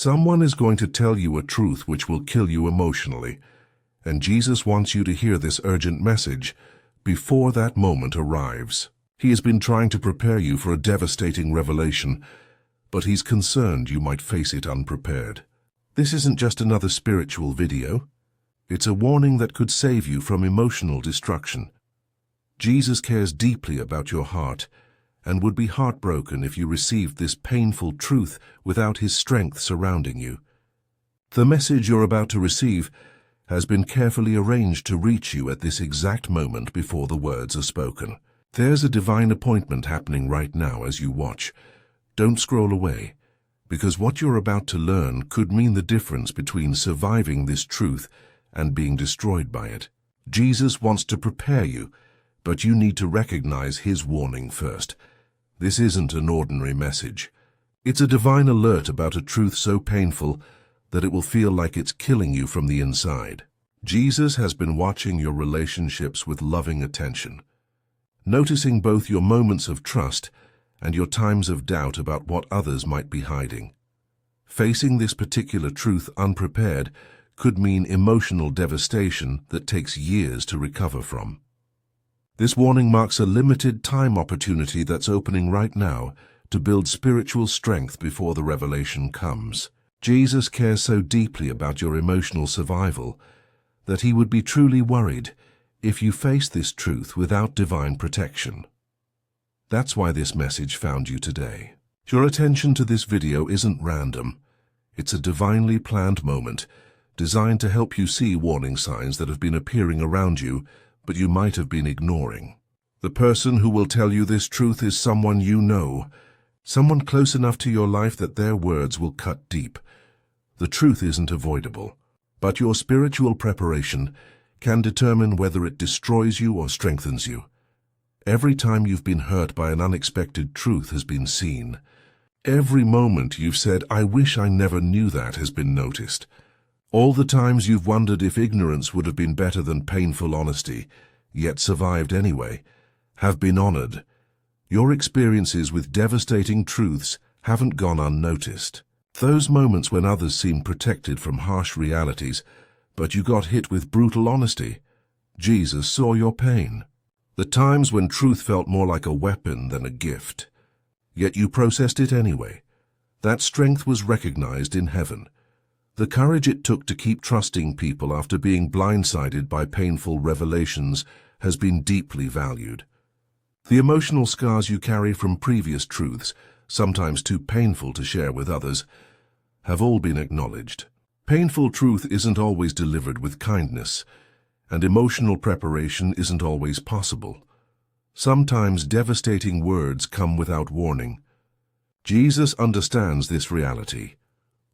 Someone is going to tell you a truth which will kill you emotionally, and Jesus wants you to hear this urgent message before that moment arrives. He has been trying to prepare you for a devastating revelation, but he's concerned you might face it unprepared. This isn't just another spiritual video. It's a warning that could save you from emotional destruction. Jesus cares deeply about your heart and would be heartbroken if you received this painful truth without his strength surrounding you. The message you're about to receive has been carefully arranged to reach you at this exact moment before the words are spoken. There's a divine appointment happening right now as you watch. Don't scroll away, because what you're about to learn could mean the difference between surviving this truth and being destroyed by it. Jesus wants to prepare you, but you need to recognize his warning first. This isn't an ordinary message. It's a divine alert about a truth so painful that it will feel like it's killing you from the inside. Jesus has been watching your relationships with loving attention, noticing both your moments of trust and your times of doubt about what others might be hiding. Facing this particular truth unprepared could mean emotional devastation that takes years to recover from. This warning marks a limited time opportunity that's opening right now to build spiritual strength before the revelation comes. Jesus cares so deeply about your emotional survival that he would be truly worried if you face this truth without divine protection. That's why this message found you today. Your attention to this video isn't random. It's a divinely planned moment, designed to help you see warning signs that have been appearing around you, but you might have been ignoring. The person who will tell you this truth is someone you know, someone close enough to your life that their words will cut deep. The truth isn't avoidable, but your spiritual preparation can determine whether it destroys you or strengthens you. Every time you've been hurt by an unexpected truth has been seen. Every moment you've said, "I wish I never knew that," has been noticed. All the times you've wondered if ignorance would have been better than painful honesty, yet survived anyway, have been honored. Your experiences with devastating truths haven't gone unnoticed. Those moments when others seemed protected from harsh realities, but you got hit with brutal honesty. Jesus saw your pain. The times when truth felt more like a weapon than a gift, yet you processed it anyway. That strength was recognized in heaven. The courage it took to keep trusting people after being blindsided by painful revelations has been deeply valued. The emotional scars you carry from previous truths, sometimes too painful to share with others, have all been acknowledged. Painful truth isn't always delivered with kindness, and emotional preparation isn't always possible. Sometimes devastating words come without warning. Jesus understands this reality,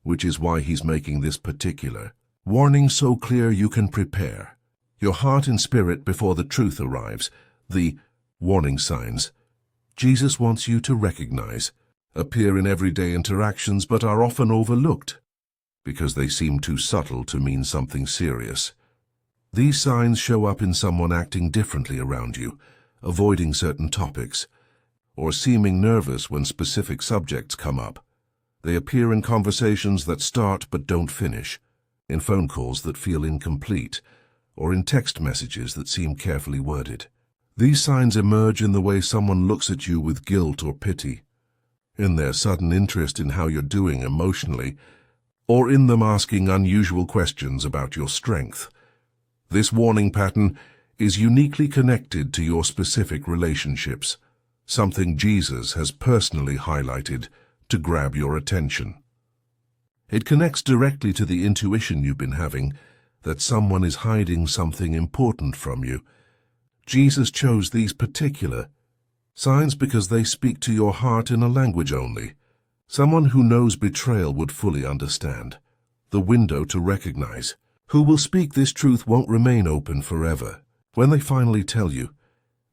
which is why he's making this particular warning so clear you can prepare your heart and spirit before the truth arrives. The warning signs Jesus wants you to recognize appear in everyday interactions but are often overlooked because they seem too subtle to mean something serious. These signs show up in someone acting differently around you, avoiding certain topics, or seeming nervous when specific subjects come up. They appear in conversations that start but don't finish, in phone calls that feel incomplete, or in text messages that seem carefully worded. These signs emerge in the way someone looks at you with guilt or pity, in their sudden interest in how you're doing emotionally, or in them asking unusual questions about your strength. This warning pattern is uniquely connected to your specific relationships, something Jesus has personally highlighted to grab your attention. It connects directly to the intuition you've been having that someone is hiding something important from you. Jesus chose these particular signs because they speak to your heart in a language only someone who knows betrayal would fully understand. The window to recognize who will speak this truth won't remain open forever. When they finally tell you,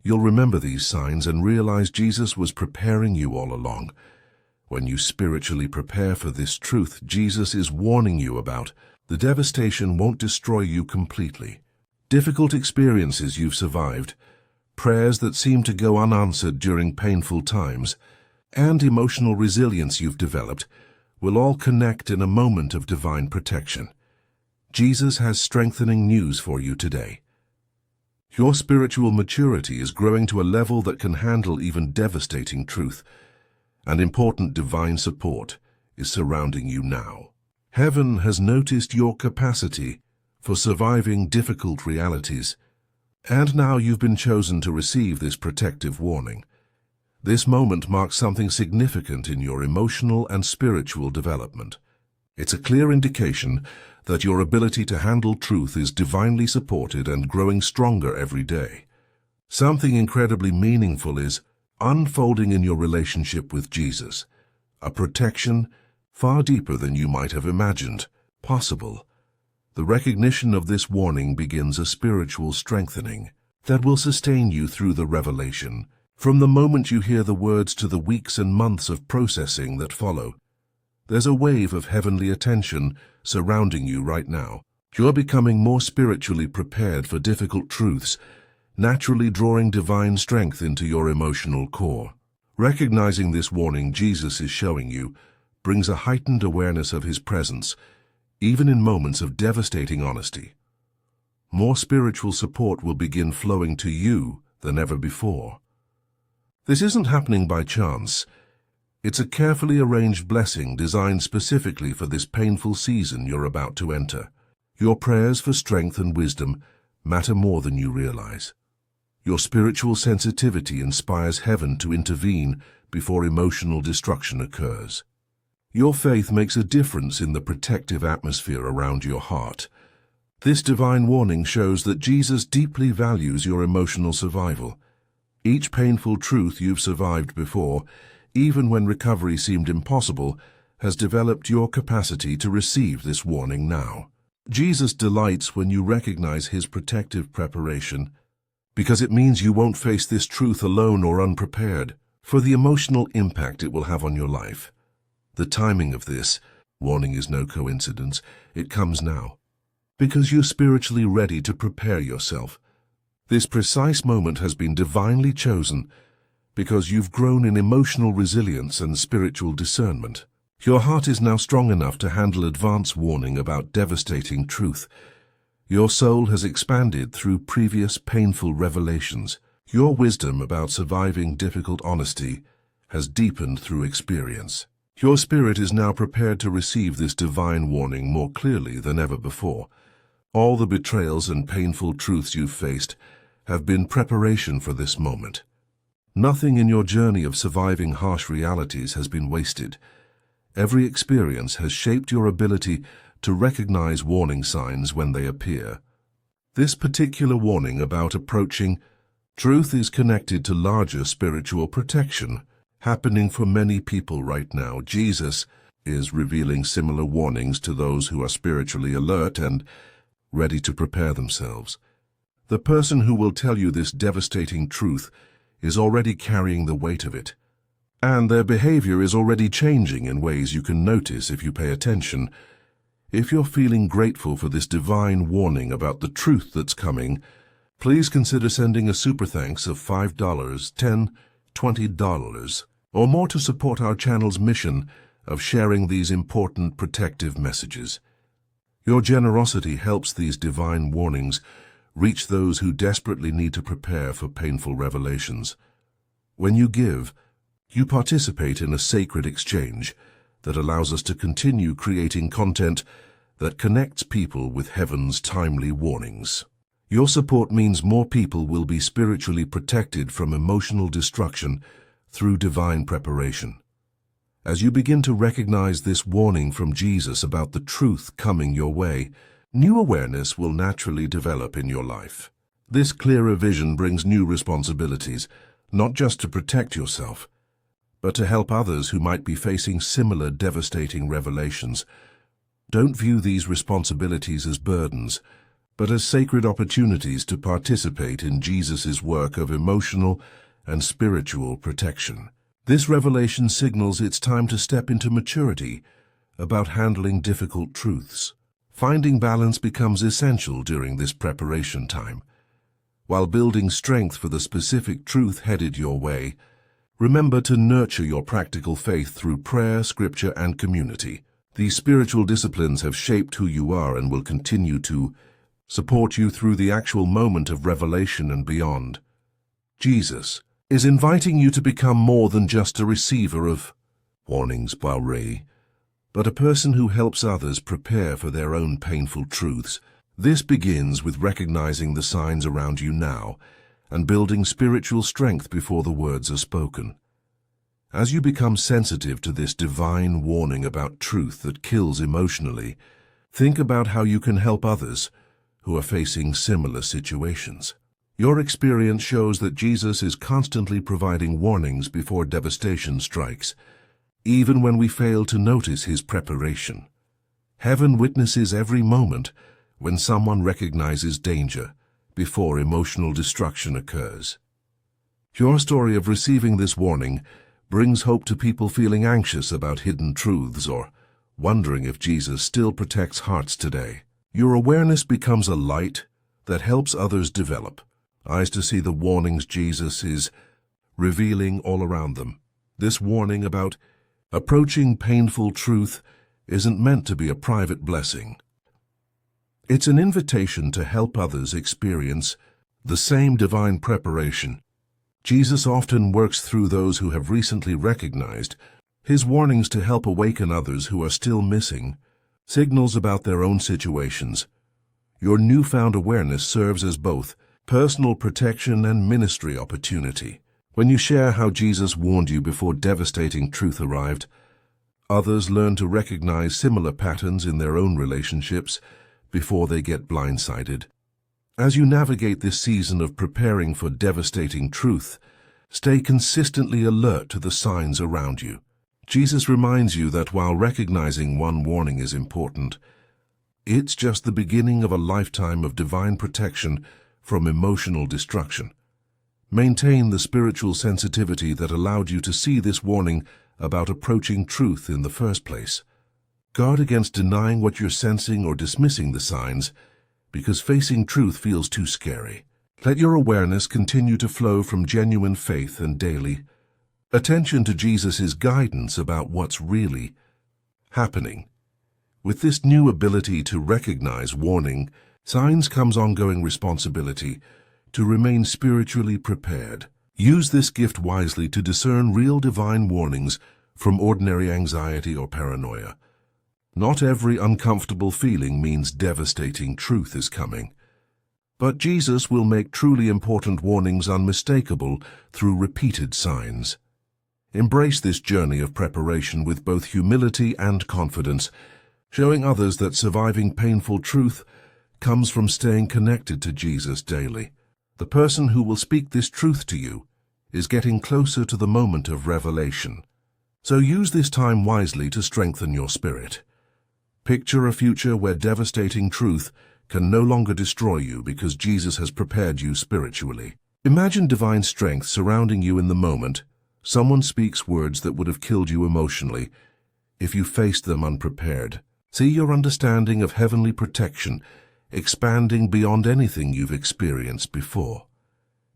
you'll remember these signs and realize Jesus was preparing you all along. When you spiritually prepare for this truth Jesus is warning you about, the devastation won't destroy you completely. Difficult experiences you've survived, prayers that seem to go unanswered during painful times, and emotional resilience you've developed will all connect in a moment of divine protection. Jesus has strengthening news for you today. Your spiritual maturity is growing to a level that can handle even devastating truth, and important divine support is surrounding you now. Heaven has noticed your capacity for surviving difficult realities, and now you've been chosen to receive this protective warning. This moment marks something significant in your emotional and spiritual development. It's a clear indication that your ability to handle truth is divinely supported and growing stronger every day. Something incredibly meaningful is unfolding in your relationship with Jesus, a protection far deeper than you might have imagined possible. The recognition of this warning begins a spiritual strengthening that will sustain you through the revelation. From the moment you hear the words to the weeks and months of processing that follow, there's a wave of heavenly attention surrounding you right now. You're becoming more spiritually prepared for difficult truths, naturally drawing divine strength into your emotional core. Recognizing this warning Jesus is showing you brings a heightened awareness of his presence, even in moments of devastating honesty. More spiritual support will begin flowing to you than ever before. This isn't happening by chance. It's a carefully arranged blessing designed specifically for this painful season you're about to enter. Your prayers for strength and wisdom matter more than you realize. Your spiritual sensitivity inspires heaven to intervene before emotional destruction occurs. Your faith makes a difference in the protective atmosphere around your heart. This divine warning shows that Jesus deeply values your emotional survival. Each painful truth you've survived before, even when recovery seemed impossible, has developed your capacity to receive this warning now. Jesus delights when you recognize his protective preparation, because it means you won't face this truth alone or unprepared for the emotional impact it will have on your life. The timing of this warning is no coincidence. It comes now, because you're spiritually ready to prepare yourself. This precise moment has been divinely chosen because you've grown in emotional resilience and spiritual discernment. Your heart is now strong enough to handle advance warning about devastating truth. Your soul has expanded through previous painful revelations. Your wisdom about surviving difficult honesty has deepened through experience. Your spirit is now prepared to receive this divine warning more clearly than ever before. All the betrayals and painful truths you've faced have been preparation for this moment. Nothing in your journey of surviving harsh realities has been wasted. Every experience has shaped your ability to recognize warning signs when they appear. This particular warning about approaching truth is connected to larger spiritual protection happening for many people right now. Jesus is revealing similar warnings to those who are spiritually alert and ready to prepare themselves. The person who will tell you this devastating truth is already carrying the weight of it, and their behavior is already changing in ways you can notice if you pay attention. If you're feeling grateful for this divine warning about the truth that's coming, please consider sending a super thanks of $5, $10, $20, or more to support our channel's mission of sharing these important protective messages. Your generosity helps these divine warnings reach those who desperately need to prepare for painful revelations. When you give, you participate in a sacred exchange that allows us to continue creating content that connects people with heaven's timely warnings. Your support means more people will be spiritually protected from emotional destruction through divine preparation. As you begin to recognize this warning from Jesus about the truth coming your way, new awareness will naturally develop in your life. This clearer vision brings new responsibilities, not just to protect yourself, but to help others who might be facing similar devastating revelations. Don't view these responsibilities as burdens, but as sacred opportunities to participate in Jesus' work of emotional and spiritual protection. This revelation signals it's time to step into maturity about handling difficult truths. Finding balance becomes essential during this preparation time. While building strength for the specific truth headed your way, Remember to nurture your practical faith through prayer, scripture, and community. These spiritual disciplines have shaped who you are and will continue to support you through the actual moment of revelation and beyond. Jesus is inviting you to become more than just a receiver of warnings, but a person who helps others prepare for their own painful truths. This begins with recognizing the signs around you now and building spiritual strength before the words are spoken. As you become sensitive to this divine warning about truth that kills emotionally, think about how you can help others who are facing similar situations. Your experience shows that Jesus is constantly providing warnings before devastation strikes, even when we fail to notice his preparation. Heaven witnesses every moment when someone recognizes danger before emotional destruction occurs. Your story of receiving this warning brings hope to people feeling anxious about hidden truths or wondering if Jesus still protects hearts today. Your awareness becomes a light that helps others develop eyes to see the warnings Jesus is revealing all around them. This warning about approaching painful truth isn't meant to be a private blessing. It's an invitation to help others experience the same divine preparation. Jesus often works through those who have recently recognized his warnings to help awaken others who are still missing signals about their own situations. Your newfound awareness serves as both personal protection and ministry opportunity. When you share how Jesus warned you before devastating truth arrived, others learn to recognize similar patterns in their own relationships before they get blindsided. As you navigate this season of preparing for devastating truth, stay consistently alert to the signs around you. Jesus reminds you that while recognizing one warning is important, it's just the beginning of a lifetime of divine protection from emotional destruction. Maintain the spiritual sensitivity that allowed you to see this warning about approaching truth in the first place. Guard against denying what you're sensing or dismissing the signs, because facing truth feels too scary. Let your awareness continue to flow from genuine faith and daily attention to Jesus' guidance about what's really happening. With this new ability to recognize warning signs comes ongoing responsibility to remain spiritually prepared. Use this gift wisely to discern real divine warnings from ordinary anxiety or paranoia. Not every uncomfortable feeling means devastating truth is coming. But Jesus will make truly important warnings unmistakable through repeated signs. Embrace this journey of preparation with both humility and confidence, showing others that surviving painful truth comes from staying connected to Jesus daily. The person who will speak this truth to you is getting closer to the moment of revelation. So use this time wisely to strengthen your spirit. Picture a future where devastating truth can no longer destroy you because Jesus has prepared you spiritually. Imagine divine strength surrounding you in the moment. Someone speaks words that would have killed you emotionally if you faced them unprepared. See your understanding of heavenly protection expanding beyond anything you've experienced before.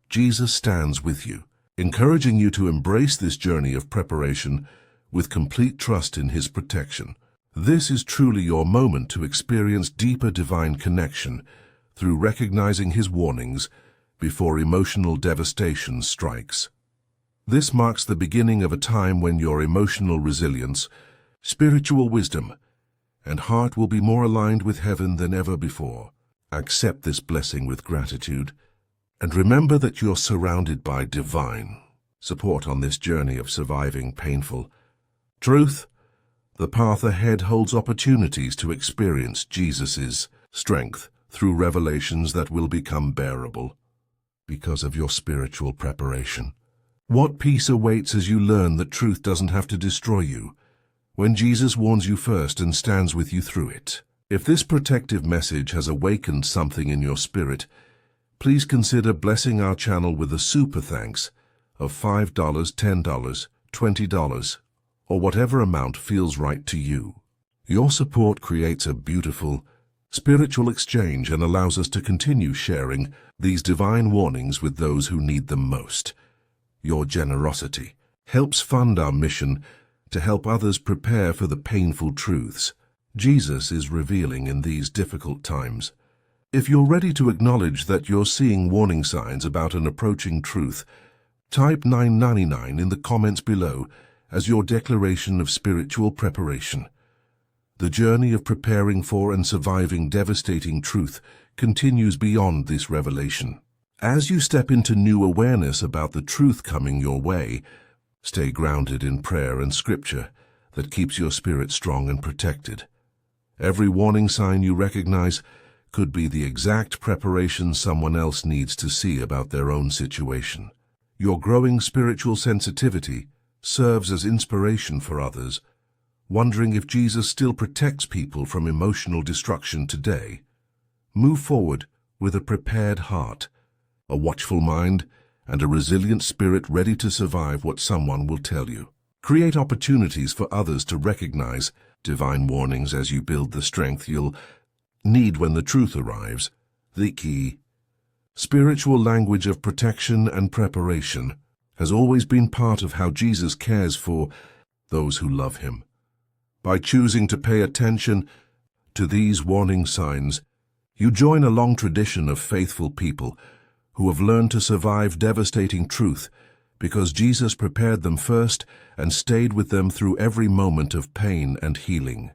Jesus stands with you, encouraging you to embrace this journey of preparation with complete trust in his protection. This is truly your moment to experience deeper divine connection through recognizing his warnings before emotional devastation strikes. This marks the beginning of a time when your emotional resilience, spiritual wisdom, and heart will be more aligned with heaven than ever before. Accept this blessing with gratitude, and remember that you're surrounded by divine support on this journey of surviving painful truth. The path ahead holds opportunities to experience Jesus' strength through revelations that will become bearable because of your spiritual preparation. What peace awaits as you learn that truth doesn't have to destroy you when Jesus warns you first and stands with you through it. If this protective message has awakened something in your spirit, please consider blessing our channel with a super thanks of $5, $10, $20, or whatever amount feels right to you. Your support creates a beautiful spiritual exchange and allows us to continue sharing these divine warnings with those who need them most. Your generosity helps fund our mission to help others prepare for the painful truths Jesus is revealing in these difficult times. If you're ready to acknowledge that you're seeing warning signs about an approaching truth, type 999 in the comments below as your declaration of spiritual preparation. The journey of preparing for and surviving devastating truth continues beyond this revelation. As you step into new awareness about the truth coming your way, stay grounded in prayer and scripture that keeps your spirit strong and protected. Every warning sign you recognize could be the exact preparation someone else needs to see about their own situation. Your growing spiritual sensitivity serves as inspiration for others, wondering if Jesus still protects people from emotional destruction today. Move forward with a prepared heart, a watchful mind, and a resilient spirit ready to survive what someone will tell you. Create opportunities for others to recognize divine warnings as you build the strength you'll need when the truth arrives. The key. Spiritual language of protection and preparation has always been part of how Jesus cares for those who love him. By choosing to pay attention to these warning signs, you join a long tradition of faithful people who have learned to survive devastating truth because Jesus prepared them first and stayed with them through every moment of pain and healing.